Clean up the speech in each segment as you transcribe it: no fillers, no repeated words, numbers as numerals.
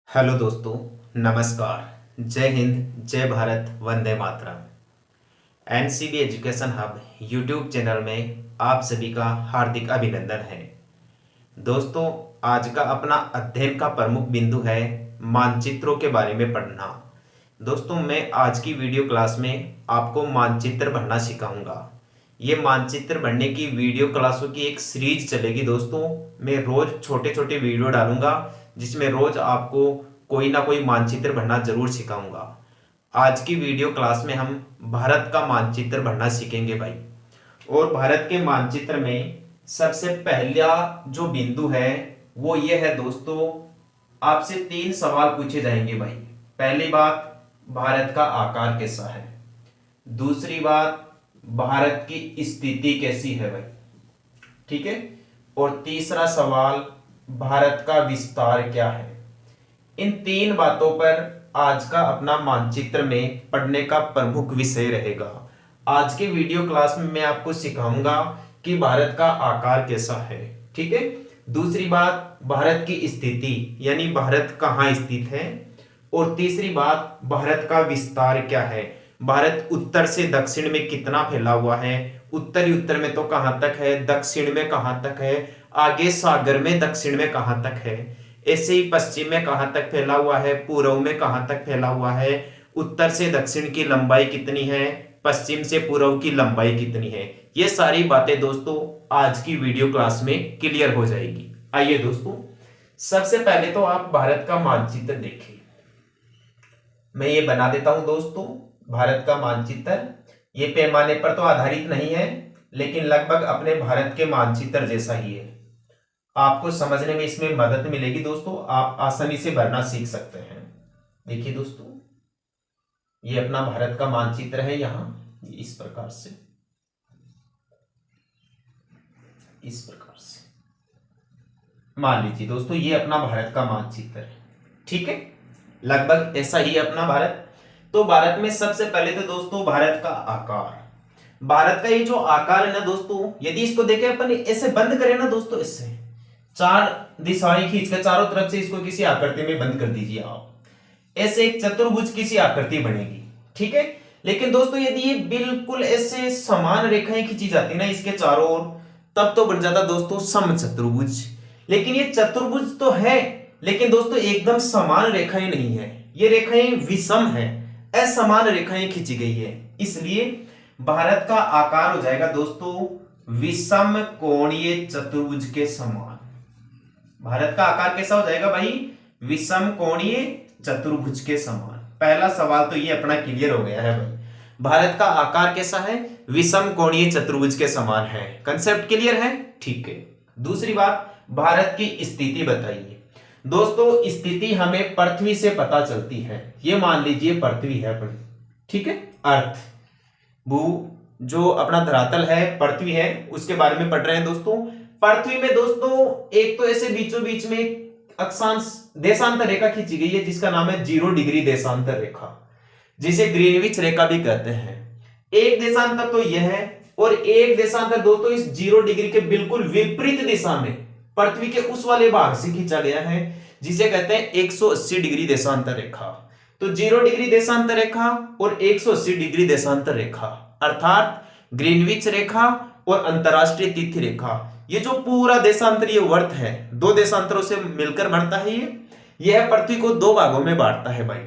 Hello दोस्तों, नमस्कार। जय हिंद, जय भारत, वंदे मातरम। NCB education hub YouTube channel में आप सभी का हार्दिक अभिनंदन है। दोस्तों, आज का अपना अध्ययन का प्रमुख बिंदु है मानचित्रों के बारे में पढ़ना। दोस्तों, मैं आज की वीडियो क्लास में आपको मानचित्र भरना सिखाऊंगा। ये मानचित्र भरने की वीडियो क्लासों की एक सीरीज चलेगी। दोस्तों, मैं रोज छोटे छोटे वीडियो डालूंगा जिसमें रोज आपको कोई ना कोई मानचित्र भरना जरूर सिखाऊंगा। आज की वीडियो क्लास में हम भारत का मानचित्र भरना सीखेंगे भाई। और भारत के मानचित्र में सबसे पहला जो बिंदु है वो ये है दोस्तों, आपसे 3 सवाल पूछे जाएंगे भाई। पहली बात, भारत का आकार कैसा है। दूसरी बात, भारत की स्थिति कैसी है भाई, ठीक है। और तीसरा सवाल, भारत का विस्तार क्या है। इन 3 बातों पर आज का अपना मानचित्र में पढ़ने का प्रमुख विषय रहेगा। आज के वीडियो क्लास में मैं आपको सिखाऊंगा कि भारत का आकार कैसा है, ठीक है। दूसरी बात, भारत की स्थिति यानी भारत कहाँ स्थित है। और तीसरी बात, भारत का विस्तार क्या है। भारत उत्तर से दक्षिण में कितना फैला हुआ है। उत्तर में तो कहां तक है, दक्षिण में कहां तक है, आगे सागर में दक्षिण में कहां तक है। ऐसे ही पश्चिम में कहां तक फैला हुआ है, पूर्व में कहां तक फैला हुआ है। उत्तर से दक्षिण की लंबाई कितनी है, पश्चिम से पूर्व की लंबाई कितनी है। ये सारी बातें दोस्तों आज की वीडियो क्लास में क्लियर हो जाएगी। आइए दोस्तों, सबसे पहले तो आप भारत का मानचित्र देखिए। मैं ये बना देता हूं दोस्तों भारत का मानचित्र। ये पैमाने पर तो आधारित नहीं है, लेकिन लगभग अपने भारत के मानचित्र जैसा ही है। आपको समझने में इसमें मदद मिलेगी दोस्तों, आप आसानी से भरना सीख सकते हैं। देखिए दोस्तों, ये अपना भारत का मानचित्र है। यहां इस प्रकार से मान लीजिए दोस्तों, ये अपना भारत का मानचित्र है, ठीक है। लगभग ऐसा ही अपना भारत। तो भारत में सबसे पहले तो दोस्तों भारत का आकार। भारत का ये जो आकार है ना दोस्तों, यदि इसको देखें अपन ऐसे बंद करें ना दोस्तों, इससे 4 दिशाएं खींचकर चारों तरफ से इसको किसी आकृति में बंद कर दीजिए आप। ऐसे एक चतुर्भुज किसी आकृति बनेगी, ठीक है। लेकिन दोस्तों यदि ये बिल्कुल ऐसे समान रेखाएं खींची जाती ना इसके चारों ओर, तब तो बन जाता दोस्तों समचतुर्भुज। लेकिन ये चतुर्भुज तो है, लेकिन दोस्तों एकदम समान रेखाएं नहीं है, ये रेखाएं विषम है, असमान रेखाएं खींची गई है। इसलिए भारत का आकार हो जाएगा दोस्तों विषम कोणीय चतुर्भुज के समान। भारत का आकार कैसा हो जाएगा भाई, विषम कोणीय चतुर्भुज के समान। पहला सवाल तो ये अपना क्लियर हो गया है भाई। भारत का आकार कैसा है, विषम कोणीय चतुर्भुज के समान है। कंसेप्ट क्लियर है, ठीक है। दूसरी बात, भारत की स्थिति बताइए। दोस्तों स्थिति हमें पृथ्वी से पता चलती है। ये मान लीजिए पृथ्वी है अपनी, ठीक है। अर्थ, भू जो अपना धरातल है, पृथ्वी है, उसके बारे में पढ़ रहे हैं दोस्तों। पृथ्वी में दोस्तों एक तो ऐसे बीचों बीच में अक्षांश देशांतर रेखा खींची गई है जिसका नाम है 0 डिग्री देशांतर रेखा, जिसे ग्रीनविच रेखा भी कहते हैं। एक देशांतर तो यह है, और एक देशांतर दोस्तों इस 0 डिग्री के बिल्कुल विपरीत दिशा में पृथ्वी के उस वाले भाग से खींचा गया है जिसे कहते हैं 180 डिग्री देशांतर रेखा। तो 0 डिग्री देशांतर रेखा और 180 डिग्री देशांतर रेखा, अर्थात ग्रीनविच रेखा और अंतरराष्ट्रीय तिथि रेखा, ये जो पूरा देशांतरीय वर्त है, 2 देशांतरों से मिलकर बनता है। यह पृथ्वी को 2 भागों में बांटता है भाई,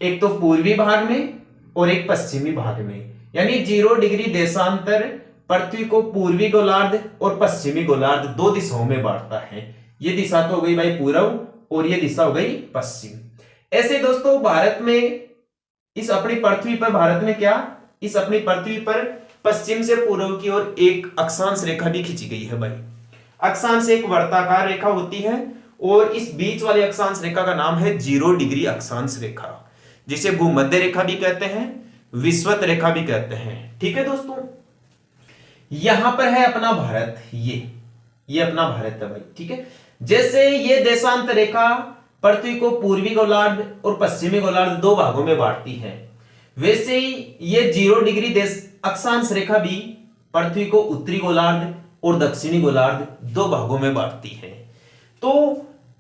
एक तो पूर्वी भाग में और एक पश्चिमी भाग में। यानी 0 डिग्री देशांतर पृथ्वी को पूर्वी गोलार्ध और पश्चिमी गोलार्ध 2 दिशाओं में बांटता है। ये दिशा तो हो गई भाई पूर्व और ये दिशा हो गई पश्चिम। ऐसे दोस्तों भारत में इस अपनी पृथ्वी पर, भारत में क्या, इस अपनी पृथ्वी पर पश्चिम से पूर्व की ओर एक अक्षांश रेखा भी खींची गई है भाई। अक्षांश एक वर्ताकार रेखा होती है और इस बीच वाली अक्षांश रेखा का नाम है 0 डिग्री अक्षांश रेखा, जिसे भूमध्य रेखा भी कहते हैं, विषुवत रेखा भी कहते हैं, ठीक है दोस्तों। यहां पर है अपना भारत, ये अपना भारत है भाई, ठीक है। जैसे ये देशांतर रेखा पृथ्वी को पूर्वी गोलार्ध और पश्चिमी गोलार्ध 2 भागों में बांटती है, वैसे ही ये 0 डिग्री देश अक्षांश रेखा भी पृथ्वी को उत्तरी गोलार्ध और दक्षिणी गोलार्ध 2 भागों में बांटती है। तो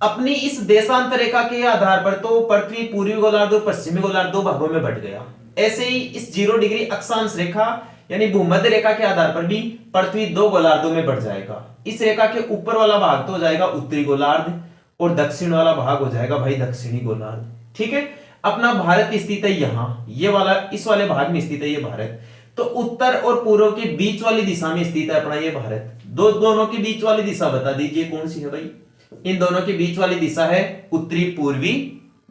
अपनी इस देशांतर रेखा के आधार पर तो पृथ्वी पूर्वी गोलार्ध और पश्चिमी गोलार्ध दो भागों में बंट गया। ऐसे ही इस 0 डिग्री अक्षांश रेखा यानी भूमध्य रेखा के आधार पर भी पृथ्वी दो गोलार्धों में बढ़ जाएगा। इस रेखा के ऊपर वाला भाग तो हो जाएगा उत्तरी गोलार्ध और दक्षिण वाला भाग हो जाएगा भाई दक्षिणी गोलार्ध। ठीक है, अपना भारत स्थित है यहां, ये वाला इस वाले भाग में स्थित है ये भारत। तो उत्तर और पूर्व के बीच वाली दिशा में स्थित है अपना ये भारत। दोनों के बीच वाली दिशा बता दीजिए कौन सी है भाई। इन दोनों के बीच वाली दिशा है उत्तरी पूर्वी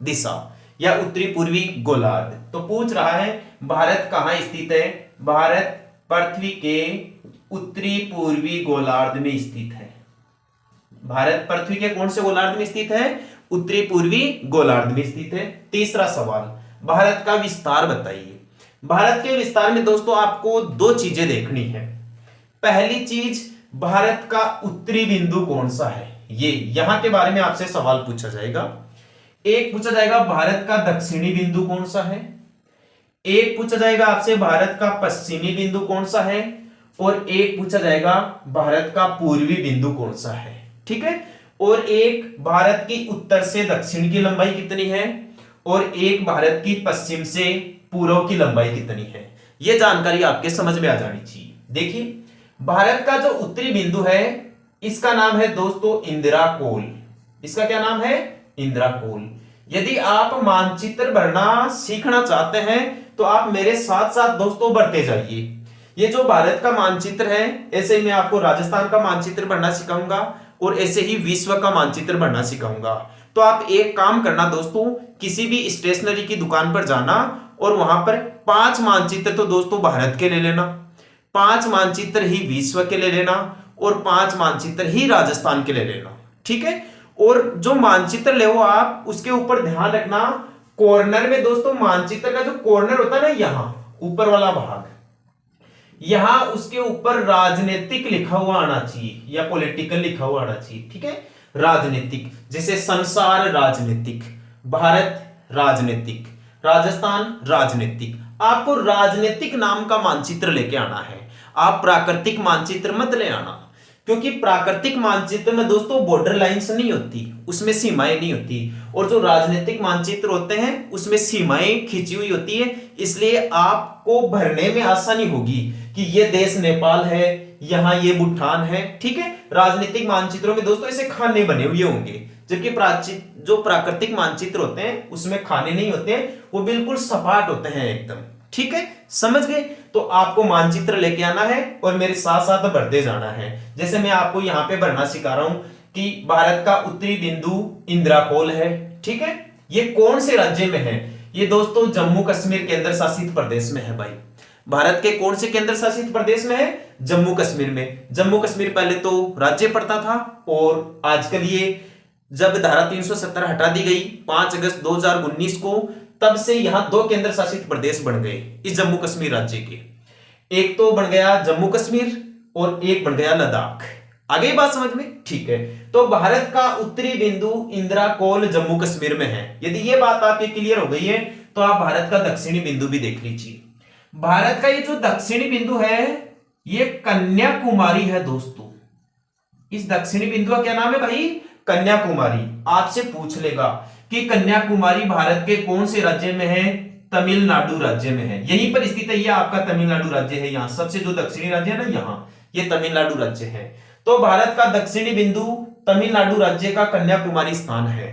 दिशा या उत्तरी पूर्वी गोलार्ध। तो पूछ रहा है भारत कहां स्थित है। भारत पृथ्वी के उत्तरी पूर्वी गोलार्ध में स्थित है। भारत पृथ्वी के कौन से गोलार्ध में स्थित है? उत्तरी पूर्वी गोलार्ध में स्थित है। तीसरा सवाल, भारत का विस्तार बताइए। भारत के विस्तार में दोस्तों आपको दो चीजें देखनी है। पहली चीज, भारत का उत्तरी बिंदु कौन सा है, ये यहां के बारे में आपसे सवाल पूछा जाएगा। एक पूछा जाएगा भारत का दक्षिणी बिंदु कौन सा है, एक पूछा जाएगा आपसे भारत का पश्चिमी बिंदु कौन सा है, और एक पूछा जाएगा भारत का पूर्वी बिंदु कौन सा है। ठीक है, और एक भारत की उत्तर से दक्षिण की लंबाई कितनी है, और एक भारत की पश्चिम से पूर्व की लंबाई कितनी है। यह जानकारी आपके समझ में आ जानी चाहिए। देखिए, भारत का जो उत्तरी बिंदु है इसका नाम है दोस्तों इंदिरा कोल। इसका क्या नाम है? इंदिरा कोल। यदि आप मानचित्र भरना सीखना चाहते हैं तो आप मेरे साथ साथ दोस्तों बढ़ते जाइए। ये जो भारत का मानचित्र है, ऐसे ही मैं आपको राजस्थान का मानचित्र भरना सिखाऊंगा और ऐसे ही विश्व का मानचित्र भरना सिखाऊंगा। तो आप एक काम करना दोस्तों, किसी भी स्टेशनरी की दुकान पर जाना और वहां पर 5 मानचित्र तो दोस्तों भारत के ले लेना, 5 मानचित्र ही विश्व के ले लेना और 5 मानचित्र ही राजस्थान के ले लेना। ठीक है, और जो मानचित्र ले वो आप उसके ऊपर ध्यान रखना, कॉर्नर में दोस्तों मानचित्र का जो कॉर्नर होता है ना, यहां ऊपर वाला भाग, यहां उसके ऊपर राजनीतिक लिखा हुआ आना चाहिए या पॉलिटिकल लिखा हुआ आना चाहिए। ठीक है, राजनीतिक, जैसे संसार राजनीतिक, भारत राजनीतिक, राजस्थान राजनीतिक। आपको राजनीतिक नाम का मानचित्र लेके आना है, आप प्राकृतिक मानचित्र मत ले आना, क्योंकि प्राकृतिक मानचित्र में दोस्तों बॉर्डर लाइंस नहीं होती, उसमें सीमाएं नहीं होती, और जो राजनीतिक मानचित्र होते हैं उसमें सीमाएं खींची हुई होती है। इसलिए आपको भरने में आसानी होगी कि ये देश नेपाल है, यहां ये भूटान है। ठीक है, राजनीतिक मानचित्रों में दोस्तों ऐसे खाने बने हुए होंगे, जबकि जो प्राकृतिक मानचित्र होते हैं उसमें खाने नहीं होते हैं, वो बिल्कुल सपाट होते हैं एकदम। ठीक है, समझ गए? तो आपको मानचित्र लेके आना है और मेरे साथ साथ भरते जाना है। जैसे मैं आपको यहां पे भरना सिखा रहा हूं कि भारत का उत्तरी बिंदु इंदिरा कोल है। ठीक है, ये कौन से राज्य में है? ये दोस्तों जम्मू कश्मीर केंद्र शासित प्रदेश में है भाई। भारत के कौन से केंद्र शासित प्रदेश में है? जम्मू कश्मीर में। जम्मू कश्मीर पहले तो राज्य पड़ता था और आजकल ये जब धारा 370 हटा दी गई 5 अगस्त 2019 को, तब से यहां 2 केंद्र शासित प्रदेश बन गए इस जम्मू कश्मीर राज्य के। एक तो बन गया जम्मू कश्मीर और एक बन गया लद्दाख। आगे बात समझ में? ठीक है, तो भारत का उत्तरी बिंदु इंदिरा कोल जम्मू कश्मीर में है। यदि ये बात आपकी क्लियर हो गई है तो आप भारत का दक्षिणी बिंदु भी देख लीजिए। भारत का ये जो दक्षिणी बिंदु है ये कन्याकुमारी है दोस्तों। इस दक्षिणी बिंदु का क्या नाम है भाई? कन्याकुमारी। आपसे पूछ लेगा कि कन्याकुमारी भारत के कौन से राज्य में है? तमिलनाडु राज्य में है। यहीं पर स्थित है, ये आपका तमिलनाडु राज्य है। यहां सबसे जो दक्षिणी राज्य है ना, यहां ये तमिलनाडु राज्य है। तो भारत का दक्षिणी बिंदु तमिलनाडु राज्य का कन्याकुमारी स्थान है,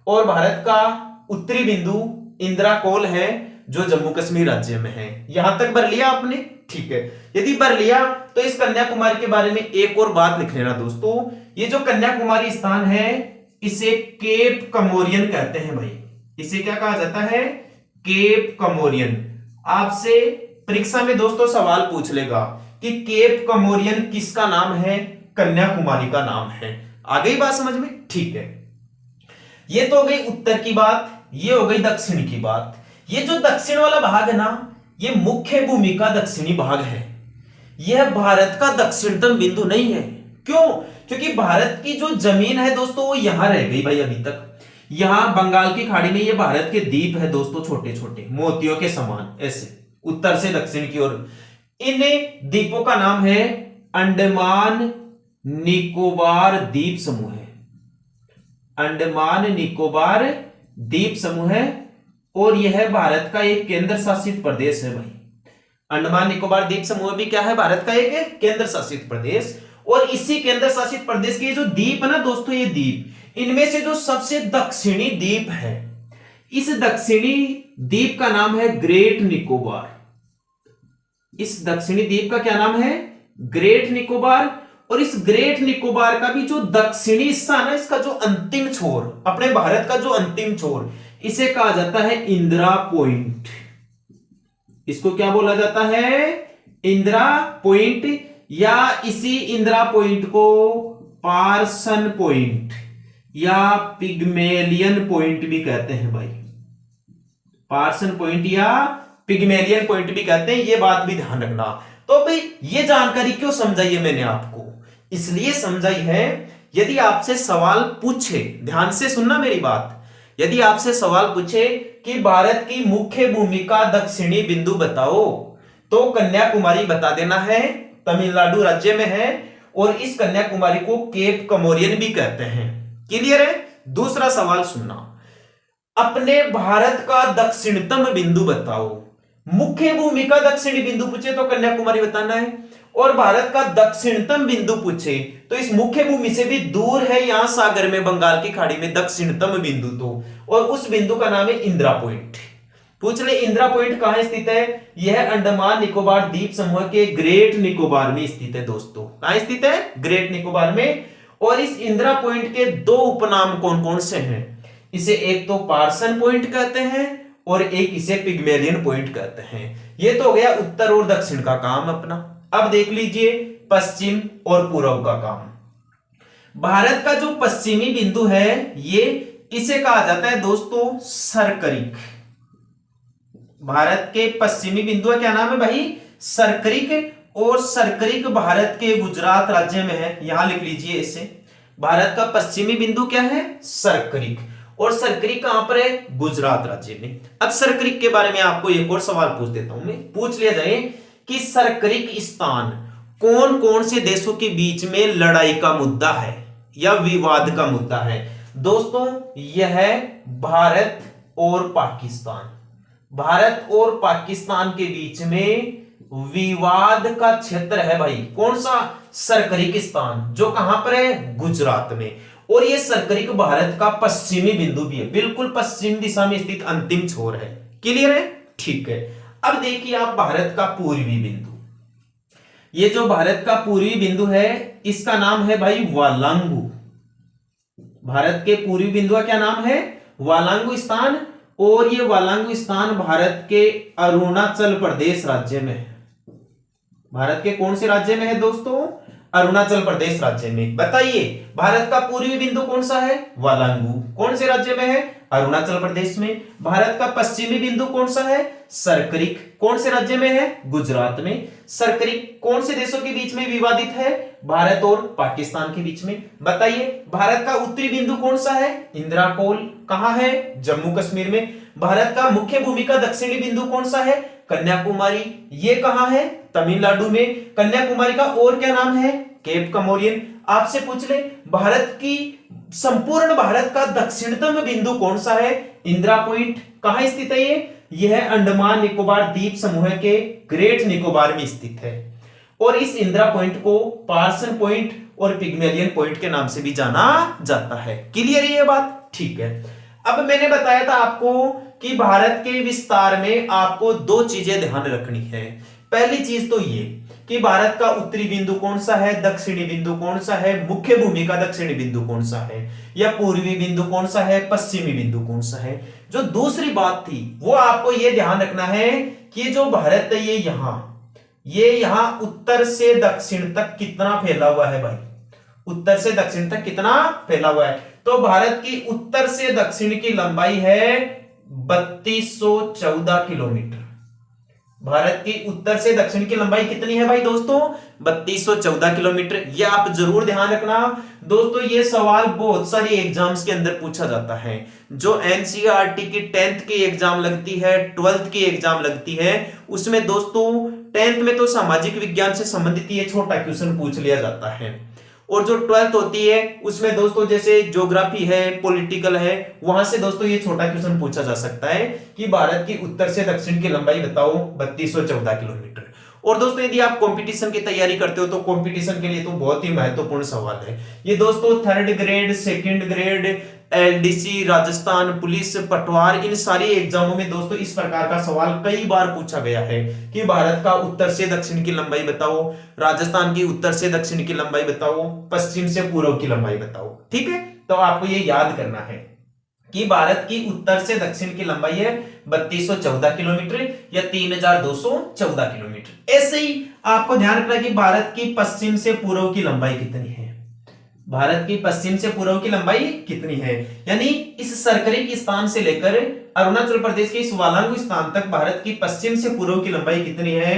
और भारत का उत्तरी बिंदु इंदिरा कोल है जो जम्मू कश्मीर राज्य में है। यहां तक भर लिया आपने? ठीक है, यदि भर लिया तो इस कन्याकुमारी के बारे में एक और बात लिख लेना दोस्तों। ये जो कन्याकुमारी स्थान है इसे केप कमोरियन कहते हैं भाई। इसे क्या कहा जाता है? केप कमोरियन। आपसे परीक्षा में दोस्तों सवाल पूछ लेगा कि केप कमोरियन किसका नाम है? कन्याकुमारी का नाम है। आ गई बात समझ में? ठीक है, ये तो हो गई उत्तर की बात, ये हो गई दक्षिण की बात। ये जो दक्षिण वाला भाग है ना, ये मुख्य भूमि का दक्षिणी भाग है। यह भारत का दक्षिणतम बिंदु नहीं है। क्यों? क्योंकि भारत की जो जमीन है दोस्तों वो यहां रह गई भाई अभी तक। यहां बंगाल की खाड़ी में ये भारत के द्वीप है दोस्तों, छोटे छोटे मोतियों के समान, ऐसे उत्तर से दक्षिण की ओर। इन द्वीपों का नाम है अंडमान निकोबार द्वीप समूह है। अंडमान निकोबार द्वीप समूह है और यह भारत का एक केंद्र शासित प्रदेश है भाई। अंडमान निकोबार द्वीप समूह भी क्या है, भारत का एक केंद्र शासित प्रदेश। और इसी केंद्र शासित प्रदेश के जो द्वीप है ना दोस्तों, ये द्वीप, इनमें से जो सबसे दक्षिणी द्वीप है, इस दक्षिणी द्वीप का नाम है ग्रेट निकोबार। इस दक्षिणी द्वीप का क्या नाम है, ग्रेट निकोबार। और इस ग्रेट निकोबार का भी जो दक्षिणी हिस्सा ना, इसका जो अंतिम छोर, अपने भारत का जो अंतिम छोर, इसे कहा जाता है इंदिरा पॉइंट। इसको क्या बोला जाता है, इंदिरा पॉइंट, या इसी इंदिरा पॉइंट को पार्सन पॉइंट या पिग्मेलियन पॉइंट भी कहते हैं भाई। पार्सन पॉइंट या पिग्मेलियन पॉइंट भी कहते हैं, ये बात भी ध्यान रखना। तो भाई ये जानकारी क्यों समझाई है मैंने आपको, इसलिए समझाई है, यदि आपसे सवाल पूछे, ध्यान से सुनना मेरी बात, यदि आपसे सवाल पूछे कि भारत की मुख्य भूमि का दक्षिणी बिंदु बताओ, तो कन्याकुमारी बता देना है, तमिलनाडु राज्य में है, और इस कन्याकुमारी को केप कमोरियन भी कहते हैं। क्लियर है। दूसरा सवाल सुनना, अपने भारत का दक्षिणतम बिंदु बताओ। मुख्य भूमि का दक्षिणी बिंदु पूछे तो कन्याकुमारी बताना है, और भारत का दक्षिणतम बिंदु पूछे तो इस मुख्य भूमि से भी दूर है, यहां सागर में, बंगाल की खाड़ी में दक्षिणतम बिंदु, तो और उस बिंदु का नाम है इंदिरा पॉइंट। पूछ ले इंदिरा पॉइंट कहां स्थित है, यह अंडमान निकोबार द्वीप समूह के ग्रेट निकोबार में स्थित है दोस्तों। कहां स्थित है, ग्रेट निकोबार में। और इस इंदिरा पॉइंट के दो उपनाम कौन कौन से हैं, इसे एक तो पार्सन पॉइंट कहते हैं और एक इसे पिग्मेलियन पॉइंट कहते हैं। ये तो हो गया उत्तर और दक्षिण का काम अपना। अब देख लीजिए पश्चिम और पूर्व का काम। भारत का जो पश्चिमी बिंदु है, ये इसे कहा जाता है दोस्तों सरकरिक। भारत के पश्चिमी बिंदु का क्या नाम है भाई, सरकरिक। और सरकरिक भारत के गुजरात राज्य में है, यहां लिख लीजिए इसे। भारत का पश्चिमी बिंदु क्या है, सरकरिक, और सरकरिक कहां पर है, गुजरात राज्य में। अब सरकरिक के बारे में आपको एक और सवाल पूछ देता हूं मैं, पूछ लिया जाए कि सरकरिक स्थान कौन कौन से देशों के बीच में लड़ाई का मुद्दा है या विवाद का मुद्दा है। दोस्तों यह है भारत और पाकिस्तान। भारत और पाकिस्तान के बीच में विवाद का क्षेत्र है भाई, कौन सा, सरकरिक स्थान, जो कहां पर है, गुजरात में। और ये सरकरिक भारत का पश्चिमी बिंदु भी है, बिल्कुल पश्चिम दिशा में स्थित अंतिम छोर है। क्लियर है, ठीक है। अब देखिए आप भारत का पूर्वी बिंदु, ये जो भारत का पूर्वी बिंदु है, इसका नाम है भाई वालांगू। भारत के पूर्वी बिंदु का क्या नाम है, वालांगू स्थान। और ये वालांगू स्थान भारत के अरुणाचल प्रदेश राज्य में है। भारत के कौन से राज्य में है दोस्तों, अरुणाचल प्रदेश राज्य में। बताइए भारत का पूर्वी बिंदु कौन सा है, वालांगू, कौन से राज्य में है, अरुणाचल प्रदेश में। भारत का पश्चिमी बिंदु कौन सा है, सरकरिक, कौन से राज्य में है, गुजरात में। सरकरिक कौन से देशों के बीच में विवादित है, भारत और पाकिस्तान के बीच में। बताइए भारत का उत्तरी बिंदु कौन सा है, इंदिरा कोल, कहां है, जम्मू कश्मीर में। भारत का मुख्य भूमि का दक्षिणी बिंदु कौन सा है, कन्याकुमारी, ये कहां है, तमिलनाडु में। कन्याकुमारी का और क्या नाम है, केप कमोरियन। आपसे पूछ ले भारत की संपूर्ण भारत का दक्षिणतम बिंदु कौन सा है, इंदिरा पॉइंट, कहां स्थित है ये, यह अंडमान निकोबार द्वीप समूह के ग्रेट निकोबार में स्थित है। और इस इंदिरा पॉइंट को पार्सन पॉइंट और पिग्मेलियन पॉइंट के नाम से भी जाना जाता है। क्लियर है ये बात, ठीक है। अब मैंने बताया था आपको कि भारत के विस्तार में आपको दो चीजें ध्यान रखनी है। पहली चीज तो ये कि भारत का उत्तरी बिंदु कौन सा है, दक्षिणी बिंदु कौन सा है, मुख्य भूमि का दक्षिणी बिंदु कौन सा है, या पूर्वी बिंदु कौन सा है, पश्चिमी बिंदु कौन सा है। जो दूसरी बात थी वो आपको ये ध्यान रखना है कि जो भारत है ये यहां उत्तर से दक्षिण तक कितना फैला हुआ है भाई, उत्तर से दक्षिण तक कितना फैला हुआ है। तो भारत की उत्तर से दक्षिण की लंबाई है 3214 किलोमीटर। भारत की उत्तर से दक्षिण की लंबाई कितनी है भाई दोस्तों, 3214 किलोमीटर। ये आप जरूर ध्यान रखना दोस्तों, ये सवाल बहुत सारी एग्जाम्स के अंदर पूछा जाता है। जो एनसीईआरटी की 10th की एग्जाम लगती है, 12th की एग्जाम लगती है, उसमें दोस्तों 10th में तो सामाजिक विज्ञान से संबंधित ये छोटा क्वेश्चन पूछ लिया जाता है। और जो 12th होती है उसमें दोस्तों जैसे ज्योग्राफी है, पॉलिटिकल है, वहां से दोस्तों ये छोटा क्वेश्चन पूछा जा सकता है कि भारत की उत्तर से दक्षिण की लंबाई बताओ 3214 किलोमीटर। और दोस्तों यदि आप कंपटीशन की तैयारी करते हो तो कंपटीशन के लिए तो बहुत ही महत्वपूर्ण सवाल है ये दोस्तों। 3rd grade, 2nd grade, LDC, Rajasthan police, पटवार, इन सारी एग्जामों में दोस्तों इस प्रकार का सवाल कई बार पूछा गया है कि भारत का उत्तर से दक्षिण की लंबाई बताओ, राजस्थान की उत्तर से दक्षिण की लंबाई बताओ, पश्चिम से पूर्व की लंबाई बताओ। ठीक है, तो आपको ये याद करना है कि भारत की उत्तर से दक्षिण की लंबाई है 3214 किलोमीटर या 3214 किलोमीटर। ऐसे ही आपको ध्यान रखना कि भारत की पश्चिम से पूर्व की लंबाई कितनी है, भारत की पश्चिम से पूर्व की लंबाई कितनी है, यानी इस सरकरी स्थान से लेकर अरुणाचल प्रदेश के इस वालांगू स्थान तक भारत की पश्चिम से पूर्व की लंबाई कितनी है,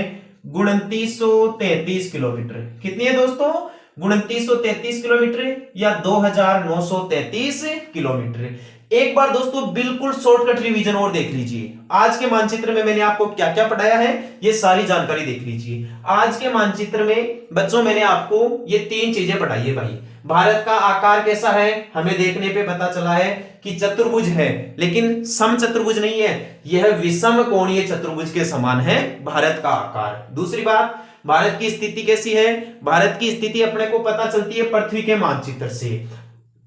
2933 किलोमीटर। कितनी है दोस्तों, 2933 किलोमीटर या 2933 किलोमीटर। एक बार दोस्तों बिल्कुल शॉर्टकट रिवीजन और देख लीजिए। आज के मानचित्र में मैंने आपको क्या क्या पढ़ाया है ये सारी जानकारी देख लीजिए। आज के मानचित्र में बच्चों मैंने आपको ये 3 चीजें पढ़ाई है भाई। भारत का आकार कैसा है, हमें देखने पे पता चला है कि चतुर्भुज है, लेकिन समचतुर्भुज नहीं है, यह विषम कोणीय चतुर्भुज के समान है भारत का आकार। दूसरी बात, भारत की स्थिति कैसी है, भारत की स्थिति अपने को पता चलती है पृथ्वी के मानचित्र से,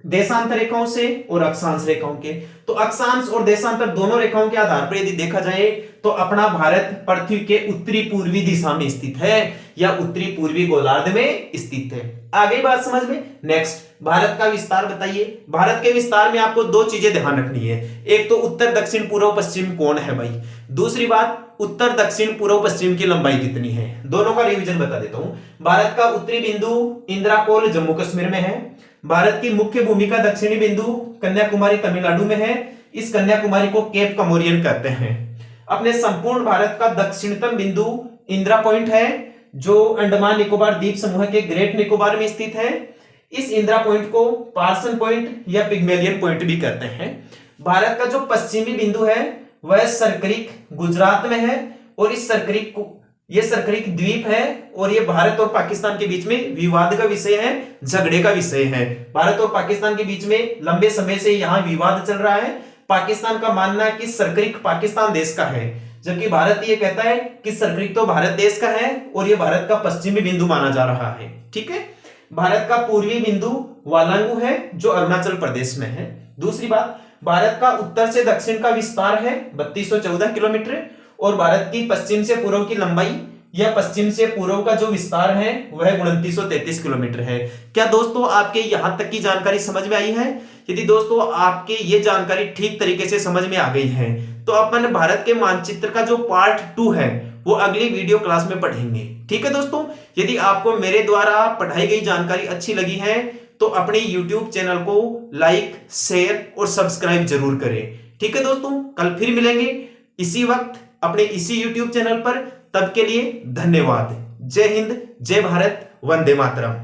देशांतर रेखाओं से और अक्षांश रेखाओं के। तो अक्षांश और देशांतर दोनों रेखाओं के आधार पर यदि देखा जाए तो अपना भारत पृथ्वी के उत्तरी पूर्वी दिशा में स्थित है या उत्तरी पूर्वी गोलार्ध में स्थित है। आगे बात समझ में। नेक्स्ट, भारत का विस्तार बताइए। भारत के विस्तार में आपको 2 चीजें ध्यान रखनी है, एक तो उत्तर दक्षिण पूर्व पश्चिम कौन है भाई, दूसरी बात उत्तर दक्षिण पूर्व पश्चिम की लंबाई कितनी है। दोनों का रिवीजन बता देता हूं। भारत का उत्तरी बिंदु इंद्राकोल जम्मू कश्मीर में है, भारत की मुख्य भूमि का दक्षिणी बिंदु कन्याकुमारी तमिलनाडु में है, इस कन्याकुमारी को केप कमोरियन कहते हैं। अपने संपूर्ण भारत का दक्षिणतम बिंदु इंदिरा पॉइंट है जो अंडमान निकोबार द्वीप समूह के ग्रेट निकोबार में स्थित है। इस इंदिरा पॉइंट को पार्सन पॉइंट या पिग्मेलियन पॉइंट भी कहते हैं। भारत का जो पश्चिमी बिंदु है वह सरकरिक गुजरात में है और इस सरकरिक को, ये सरकरिक द्वीप है और ये भारत और पाकिस्तान के बीच में विवाद का विषय है, झगड़े का विषय है। भारत और पाकिस्तान के बीच में लंबे समय से यहां विवाद चल रहा है। पाकिस्तान का मानना है कि सरकरिक पाकिस्तान देश का है, जबकि भारत ये कहता है कि सरकरिक तो भारत देश का है और ये भारत का पश्चिमी बिंदु माना जा रहा है। ठीक है, भारत का पूर्वी बिंदु वालांगू है जो अरुणाचल प्रदेश में है। दूसरी बात, भारत का उत्तर से दक्षिण का विस्तार है 3214 किलोमीटर और भारत की पश्चिम से पूर्व की लंबाई या पश्चिम से पूर्व का जो विस्तार है वह 2933 किलोमीटर है। क्या दोस्तों आपके यहां तक की जानकारी समझ में आई है? यदि दोस्तों आपके ये जानकारी ठीक तरीके से समझ में आ गई है तो अपन भारत के मानचित्र का जो पार्ट 2 है वो अगली वीडियो क्लास में पढ़ेंगे। ठीक है दोस्तों, यदि आपको मेरे द्वारा पढ़ाई गई जानकारी अच्छी लगी है तो अपने YouTube चैनल को लाइक, शेयर और सब्सक्राइब जरूर करें। ठीक है दोस्तों, कल फिर मिलेंगे इसी वक्त अपने इसी YouTube चैनल पर। तब के लिए धन्यवाद। जय हिंद, जय भारत, वंदे मातरम।